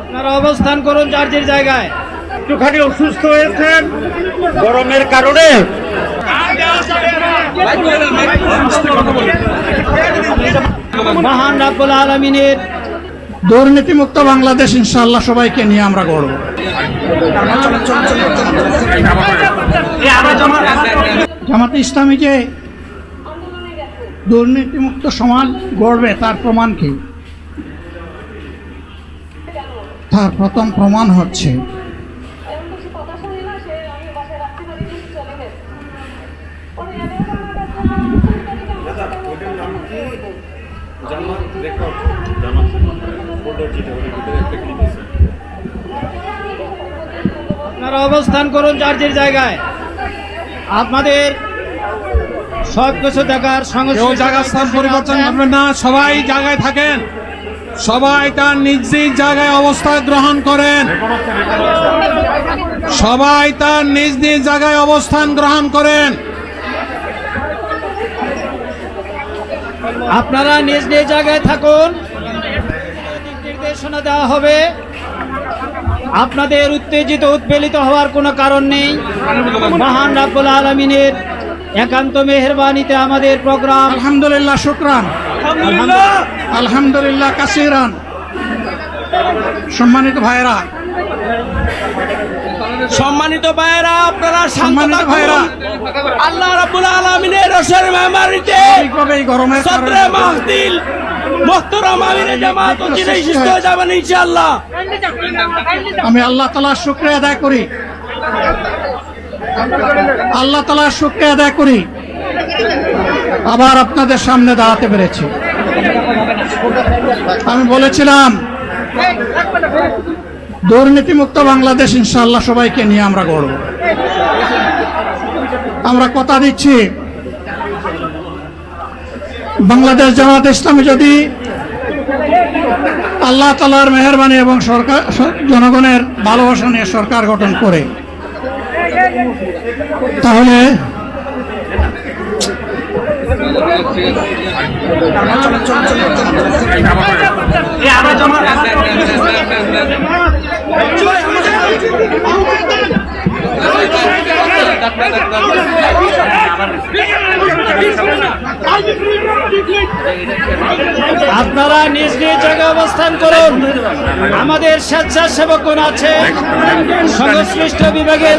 আপনারা অবস্থান করুন যার যার জায়গায়। একটুখানি অসুস্থ হয়েছেন গরমের কারণে। মহান রাব্বুল আলামিনের দুর্নীতিমুক্ত বাংলাদেশ ইনশাআল্লাহ সবাইকে নিয়ে আমরা গড়ব। জামাতে ইসলামী যে দুর্নীতিমুক্ত সমাজ গড়বে তার প্রমাণ কি? তার প্রথম প্রমাণ হচ্ছে আপনারা অবস্থান করুন যার যার জায়গায়। আপনাদের সব কিছু দেখার সঙ্গে জায়গা স্থান পরিবর্তন করবেন না, সবাই জায়গায় থাকেন, সবাই তার নিজ নিজ জায়গায় অবস্থান গ্রহণ করেন, সবাই তার নিজ নিজ জায়গায় অবস্থান গ্রহণ করেন। আপনারা নিজ নিজ জায়গায় থাকুন। নির্দেশনা দেওয়া হবে। আপনাদের উত্তেজিত উদ্বেলিত হওয়ার কোনো কারণ নেই। মহান রাব্বুল আলামিনের একান্ত মেহেরবানিতে আমাদের প্রোগ্রাম। আলহামদুলিল্লাহ, শুকরান, আলহামদুলিল্লাহ কাসিরান। সম্মানিত ভাইরা, আপনারা সম্মানিত ভাইরা, আল্লাহ রাব্বুল আলামিনের রসের মেহমানিতে এই গরমের সদরে মাহফিল মুহতারাম আমিরে জামাত অচিরেই সুস্থ হয়ে যাবেন ইনশাআল্লাহ। আমি আল্লাহ তাআলার শুকরিয়া আদায় করি, আল্লাহ তাআলার শুকরিয়া আদায় করি আবার আপনাদের সামনে দাঁড়াতে পেরেছি। আমি বলেছিলাম দুর্নীতিমুক্ত বাংলাদেশ ইনশাআল্লাহ সবাইকে নিয়ে আমরা গড়ব। আমরা কথা দিচ্ছি, বাংলাদেশ জামাত ইসলামী যদি আল্লাহ তাআলার মেহেরবানি এবং সরকার জনগণের ভালোবাসা নিয়ে সরকার গঠন করে, তাহলে আপনারা নিজ নিজ জায়গায় অবস্থান করুন। আমাদের স্বেচ্ছাসেবকগণ আছে, সংশ্লিষ্ট বিভাগের